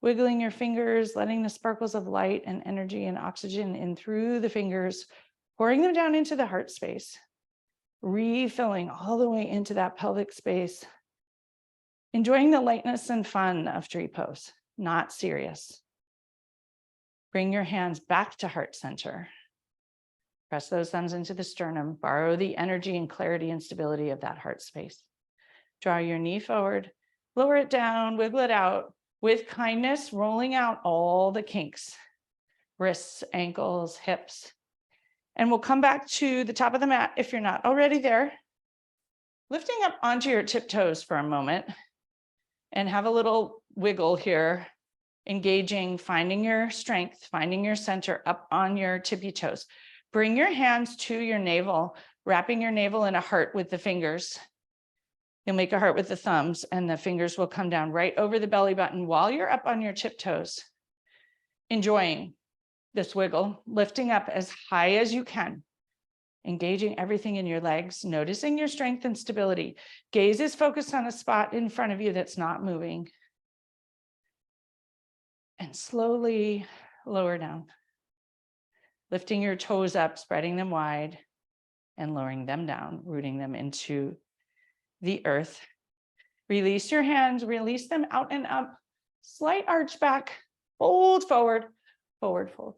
wiggling your fingers, letting the sparkles of light and energy and oxygen in through the fingers, pouring them down into the heart space, refilling all the way into that pelvic space, enjoying the lightness and fun of tree pose, not serious. Bring your hands back to heart center. Press those thumbs into the sternum, borrow the energy and clarity and stability of that heart space. Draw your knee forward, lower it down, wiggle it out with kindness, rolling out all the kinks, wrists, ankles, hips. And we'll come back to the top of the mat if you're not already there. Lifting up onto your tiptoes for a moment and have a little wiggle here, engaging, finding your strength, finding your center up on your tippy toes. Bring your hands to your navel, wrapping your navel in a heart with the fingers. You'll make a heart with the thumbs and the fingers will come down right over the belly button while you're up on your tiptoes. Enjoying this wiggle, lifting up as high as you can, engaging everything in your legs, noticing your strength and stability. Gaze is focused on a spot in front of you that's not moving. And slowly lower down, lifting your toes up, spreading them wide and lowering them down, rooting them into the earth. Release your hands, release them out and up. Slight arch back, fold forward, forward fold.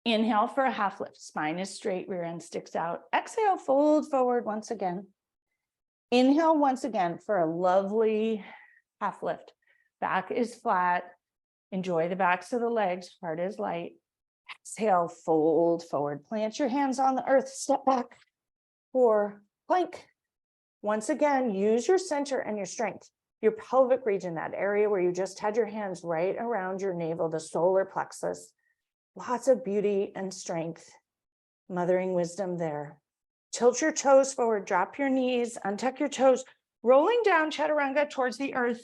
Inhale for a half lift. Spine is straight, rear end sticks out. Exhale, fold forward once again. Inhale once again for a lovely half lift. Back is flat. Enjoy the backs of the legs. Heart is light. Exhale, fold forward. Plant your hands on the earth. Step back for plank. Once again, use your center and your strength. Your pelvic region, that area where you just had your hands right around your navel, the solar plexus. Lots of beauty and strength, mothering wisdom there. Tilt your toes forward, drop your knees, untuck your toes, rolling down chaturanga towards the earth.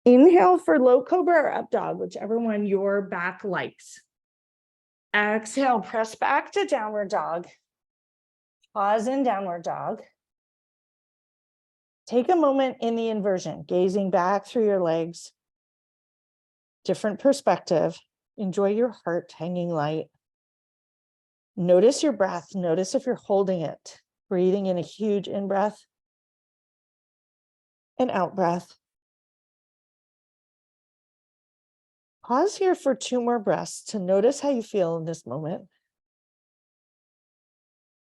Inhale for low cobra or up dog, whichever one your back likes. Exhale, press back to downward dog. Pause in downward dog. Take a moment in the inversion, gazing back through your legs. Different perspective. Enjoy your heart hanging light. Notice your breath. Notice if you're holding it. Breathing in a huge in-breath and out-breath. Pause here for 2 more breaths to notice how you feel in this moment.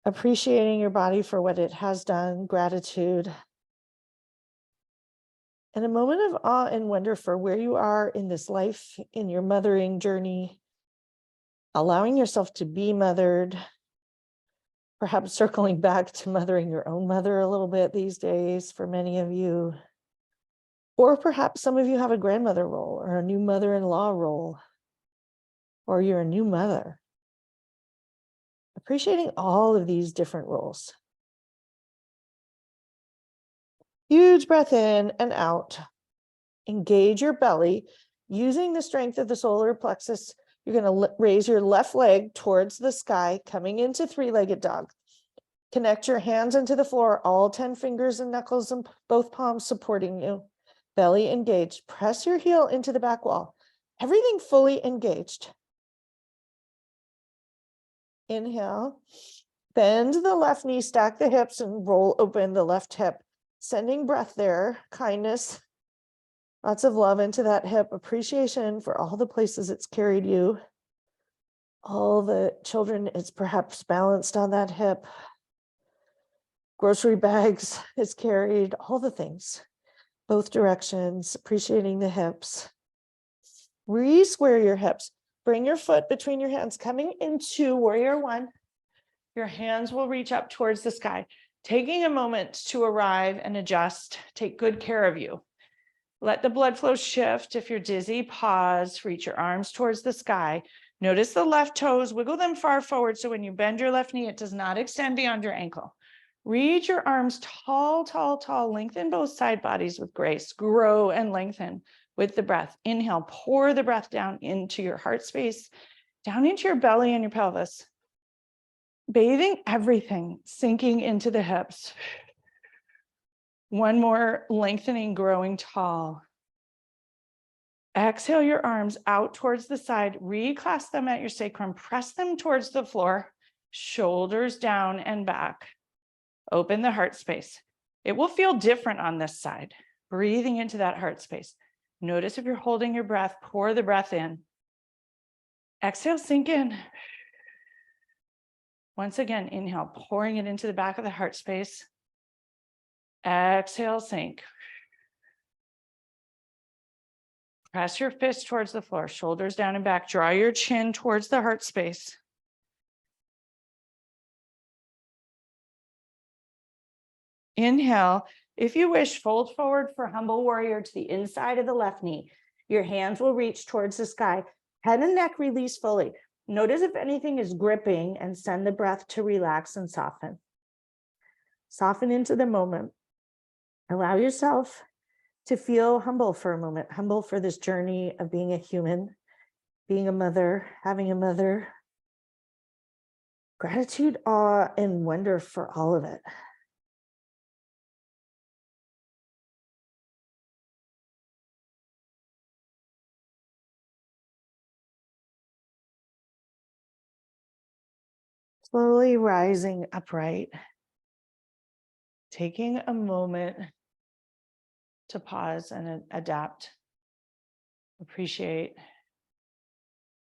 Appreciating your body for what it has done, gratitude. And a moment of awe and wonder for where you are in this life, in your mothering journey, allowing yourself to be mothered, perhaps circling back to mothering your own mother a little bit these days for many of you. Or perhaps some of you have a grandmother role or a new mother-in-law role, or you're a new mother. Appreciating all of these different roles. Huge breath in and out. Engage your belly. Using the strength of the solar plexus, you're going to raise your left leg towards the sky, coming into 3-legged dog. Connect your hands into the floor, all 10 fingers and knuckles and both palms supporting you. Belly engaged. Press your heel into the back wall. Everything fully engaged. Inhale. Bend the left knee, stack the hips, and roll open the left hip. Sending breath there, kindness, lots of love into that hip, appreciation for all the places it's carried you, all the children it's perhaps balanced on that hip, grocery bags it's carried, all the things, both directions, appreciating the hips. Re-square your hips. Bring your foot between your hands, coming into warrior 1. Your hands will reach up towards the sky. Taking a moment to arrive and adjust, take good care of you. Let the blood flow shift. If you're dizzy, pause, reach your arms towards the sky. Notice the left toes, wiggle them far forward so when you bend your left knee, it does not extend beyond your ankle. Reach your arms tall, tall, tall. Lengthen both side bodies with grace. Grow and lengthen with the breath. Inhale, pour the breath down into your heart space, down into your belly and your pelvis. Bathing everything, sinking into the hips. One more, lengthening, growing tall. Exhale your arms out towards the side, reclasp them at your sacrum, press them towards the floor, shoulders down and back. Open the heart space. It will feel different on this side. Breathing into that heart space. Notice if you're holding your breath, pour the breath in. Exhale, sink in. Once again, inhale, pouring it into the back of the heart space. Exhale, sink. Press your fist towards the floor, shoulders down and back. Draw your chin towards the heart space. Inhale. If you wish, fold forward for humble warrior to the inside of the left knee. Your hands will reach towards the sky. Head and neck release fully. Notice if anything is gripping and send the breath to relax and soften. Soften into the moment. Allow yourself to feel humble for a moment, humble for this journey of being a human, being a mother, having a mother. Gratitude, awe, and wonder for all of it. Slowly rising upright, taking a moment to pause and adapt, appreciate.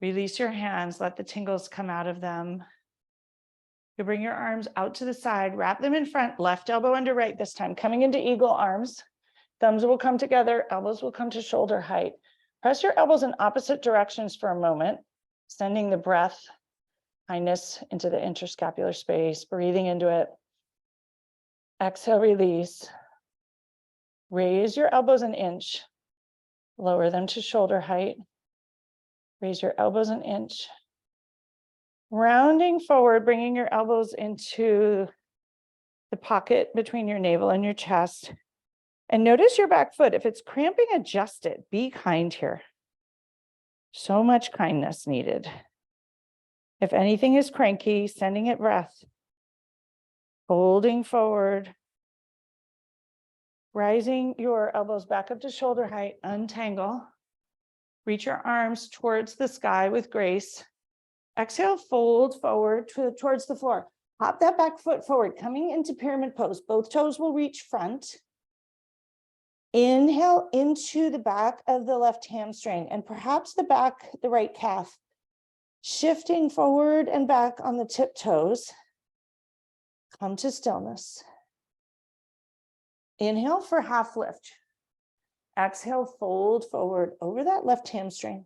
Release your hands, let the tingles come out of them. You bring your arms out to the side, wrap them in front, left elbow under right this time, coming into eagle arms. Thumbs will come together, elbows will come to shoulder height. Press your elbows in opposite directions for a moment, sending the breath, kindness into the interscapular space, breathing into it. Exhale, release. Raise your elbows an inch, lower them to shoulder height. Raise your elbows an inch. Rounding forward, bringing your elbows into the pocket between your navel and your chest. And notice your back foot. If it's cramping, adjust it. Be kind here. So much kindness needed. If anything is cranky, sending it breath. Folding forward. Rising your elbows back up to shoulder height. Untangle. Reach your arms towards the sky with grace. Exhale, fold forward towards the floor. Hop that back foot forward, coming into pyramid pose. Both toes will reach front. Inhale into the back of the left hamstring and perhaps the right calf. Shifting forward and back on the tiptoes. Come to stillness. Inhale for half lift. Exhale, fold forward over that left hamstring.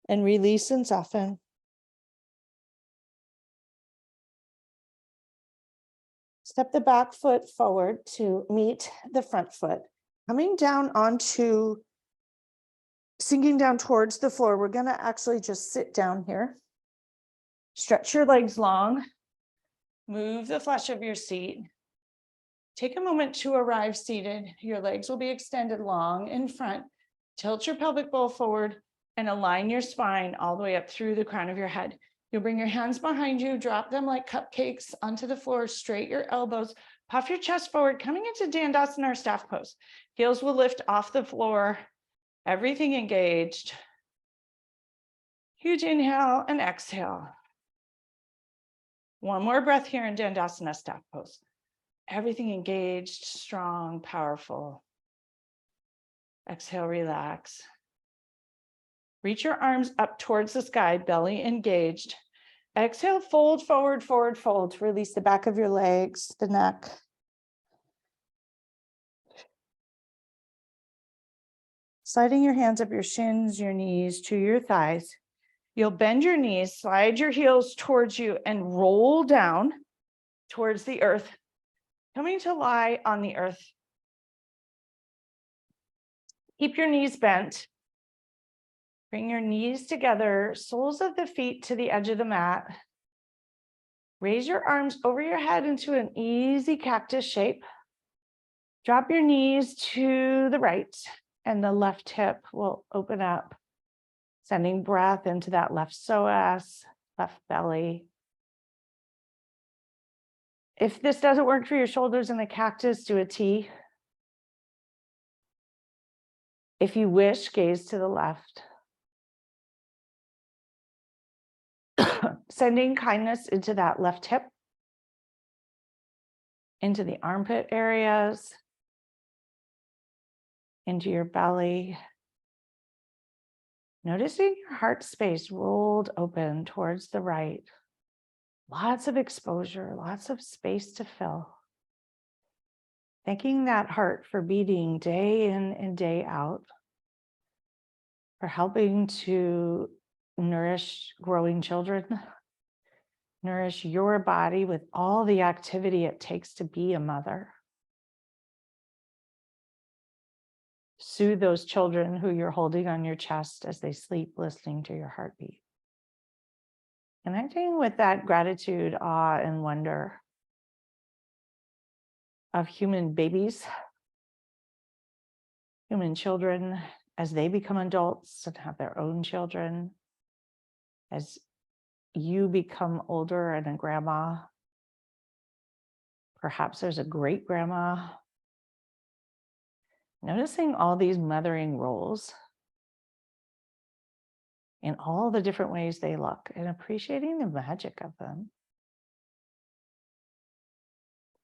And release and soften. Step the back foot forward to meet the front foot. Coming down onto, sinking down towards the floor, we're going to actually just sit down here. Stretch your legs long. Move the flesh of your seat. Take a moment to arrive seated. Your legs will be extended long in front. Tilt your pelvic bowl forward and align your spine all the way up through the crown of your head. You'll bring your hands behind you, drop them like cupcakes onto the floor, straight your elbows, puff your chest forward, coming into Dandasana or staff pose. Heels will lift off the floor, everything engaged. Huge inhale and exhale. One more breath here in Dandasana staff pose. Everything engaged, strong, powerful. Exhale, relax. Reach your arms up towards the sky, belly engaged. Exhale, fold forward, forward, fold. Release the back of your legs, the neck. Sliding your hands up your shins, your knees to your thighs. You'll bend your knees, slide your heels towards you, and roll down towards the earth, coming to lie on the earth. Keep your knees bent. Bring your knees together, soles of the feet to the edge of the mat. Raise your arms over your head into an easy cactus shape. Drop your knees to the right, and the left hip will open up, sending breath into that left psoas, left belly. If this doesn't work for your shoulders in the cactus, do a T. If you wish, gaze to the left. Sending kindness into that left hip, into the armpit areas, into your belly. Noticing your heart space rolled open towards the right. Lots of exposure, lots of space to fill. Thanking that heart for beating day in and day out, for helping to nourish growing children, nourish your body with all the activity it takes to be a mother. Soothe those children who you're holding on your chest as they sleep, listening to your heartbeat. Connecting with that gratitude, awe, and wonder of human babies, human children, as they become adults and have their own children, as you become older and a grandma. Perhaps there's a great grandma. Noticing all these mothering roles in all the different ways they look and appreciating the magic of them.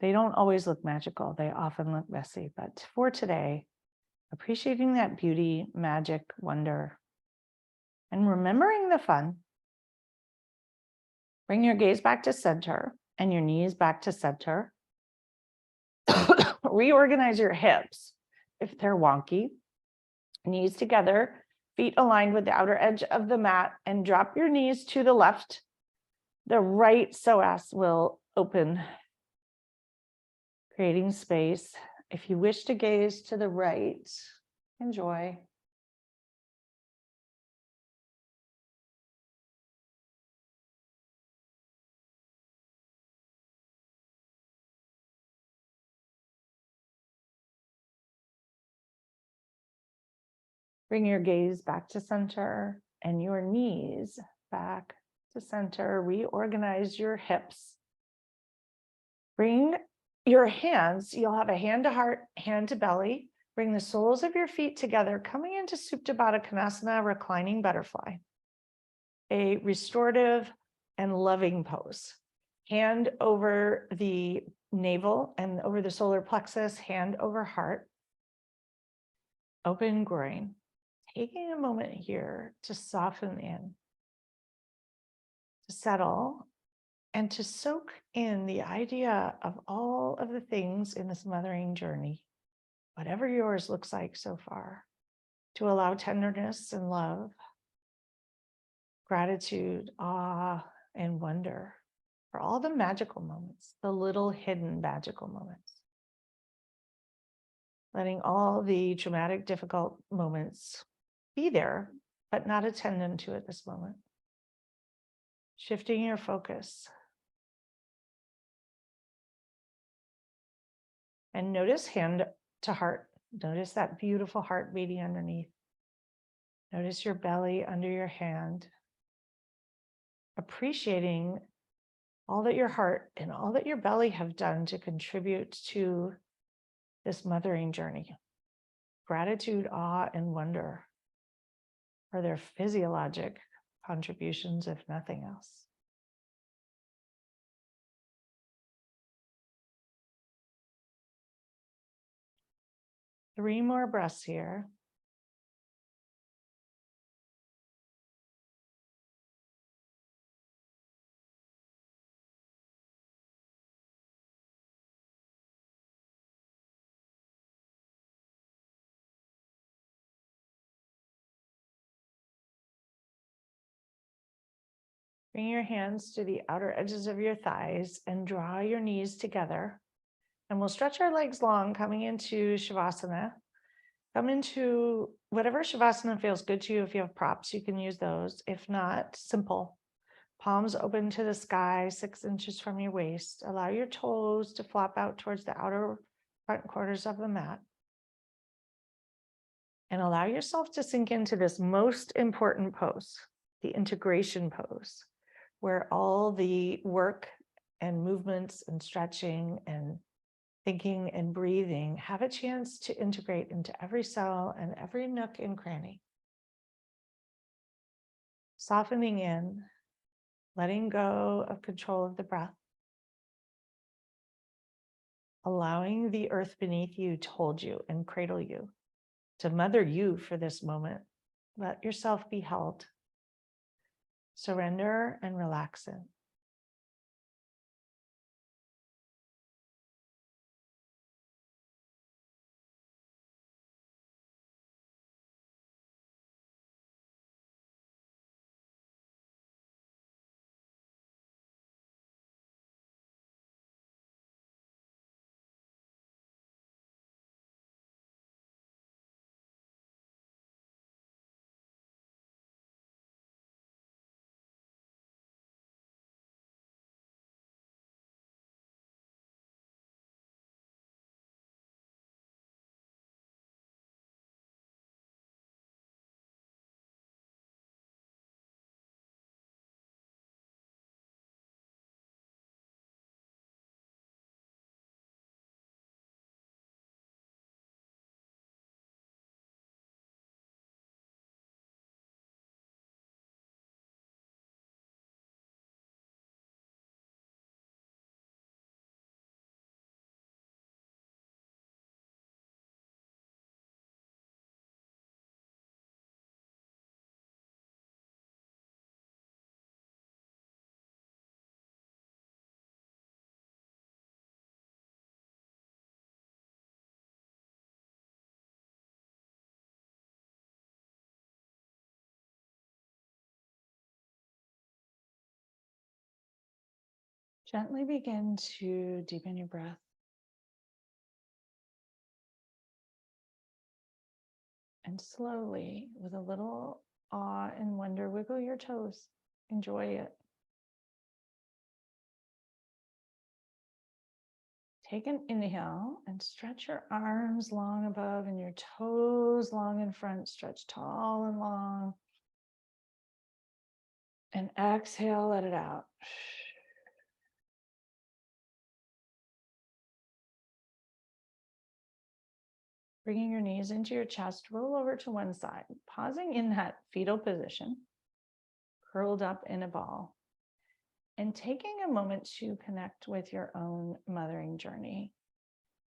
They don't always look magical. They often look messy. But for today, appreciating that beauty, magic, wonder, and remembering the fun. Bring your gaze back to center and your knees back to center. Reorganize your hips if they're wonky. Knees together, feet aligned with the outer edge of the mat, and drop your knees to the left. The right psoas will open, creating space. If you wish to gaze to the right, enjoy. Bring your gaze back to center and your knees back to center. Reorganize your hips. Bring your hands, you'll have a hand to heart, hand to belly. Bring the soles of your feet together, coming into Supta Baddha Konasana, reclining butterfly. A restorative and loving pose. Hand over the navel and over the solar plexus, hand over heart. Open groin. Taking a moment here to soften in, to settle, and to soak in the idea of all of the things in this mothering journey, whatever yours looks like so far, to allow tenderness and love, gratitude, awe, and wonder for all the magical moments, the little hidden magical moments. Letting all the traumatic, difficult moments be there, but not attendant to at this moment. Shifting your focus. And notice hand to heart. Notice that beautiful heart beating underneath. Notice your belly under your hand. Appreciating all that your heart and all that your belly have done to contribute to this mothering journey. Gratitude, awe, and wonder for their physiologic contributions, if nothing else. Three more breaths here. Bring your hands to the outer edges of your thighs and draw your knees together. And we'll stretch our legs long, coming into Shavasana. Come into whatever Shavasana feels good to you. If you have props, you can use those. If not, simple. Palms open to the sky, 6 inches from your waist. Allow your toes to flop out towards the outer front quarters of the mat. And allow yourself to sink into this most important pose, the integration pose, where all the work and movements and stretching and thinking and breathing have a chance to integrate into every cell and every nook and cranny. Softening in, letting go of control of the breath. Allowing the earth beneath you to hold you and cradle you, to mother you for this moment. Let yourself be held. Surrender and relax in. Gently begin to deepen your breath. And slowly, with a little awe and wonder, wiggle your toes. Enjoy it. Take an inhale and stretch your arms long above and your toes long in front. Stretch tall and long. And exhale, let it out. Bringing your knees into your chest, roll over to one side, pausing in that fetal position, curled up in a ball, and taking a moment to connect with your own mothering journey,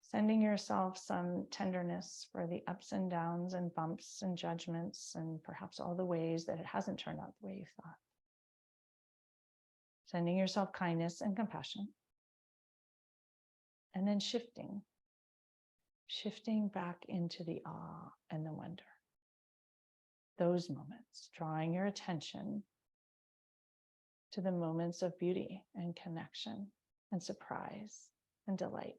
sending yourself some tenderness for the ups and downs and bumps and judgments and perhaps all the ways that it hasn't turned out the way you thought. Sending yourself kindness and compassion, and then shifting back into the awe and the wonder. Those moments, drawing your attention to the moments of beauty and connection and surprise and delight.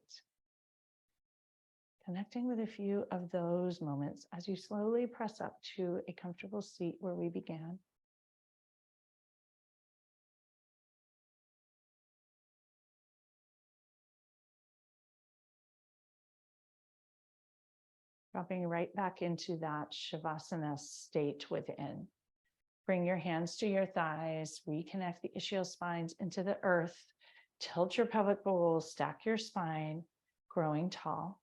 Connecting with a few of those moments as you slowly press up to a comfortable seat where we began. Dropping right back into that Shavasana state within. Bring your hands to your thighs, reconnect the ischial spines into the earth, tilt your pelvic bowl, stack your spine, growing tall.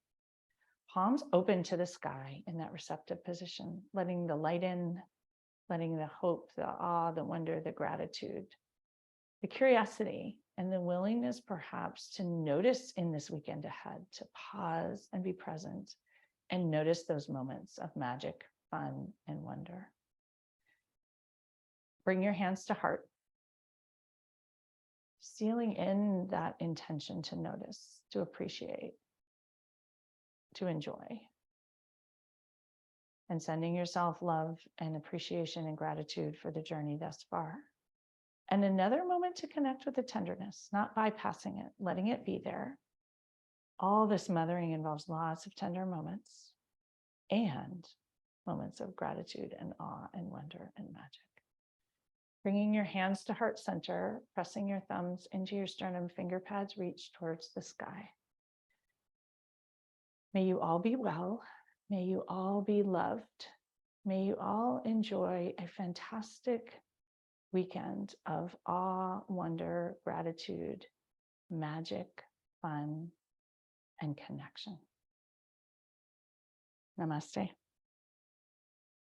Palms open to the sky in that receptive position, letting the light in, letting the hope, the awe, the wonder, the gratitude, the curiosity, and the willingness perhaps to notice in this weekend ahead, to pause and be present and notice those moments of magic, fun, and wonder. Bring your hands to heart, sealing in that intention to notice, to appreciate, to enjoy, and sending yourself love and appreciation and gratitude for the journey thus far. And another moment to connect with the tenderness, not bypassing it, letting it be there. All this mothering involves lots of tender moments and moments of gratitude and awe and wonder and magic. Bringing your hands to heart center, pressing your thumbs into your sternum, finger pads reach towards the sky. May you all be well. May you all be loved. May you all enjoy a fantastic weekend of awe, wonder, gratitude, magic, fun, and connection. Namaste.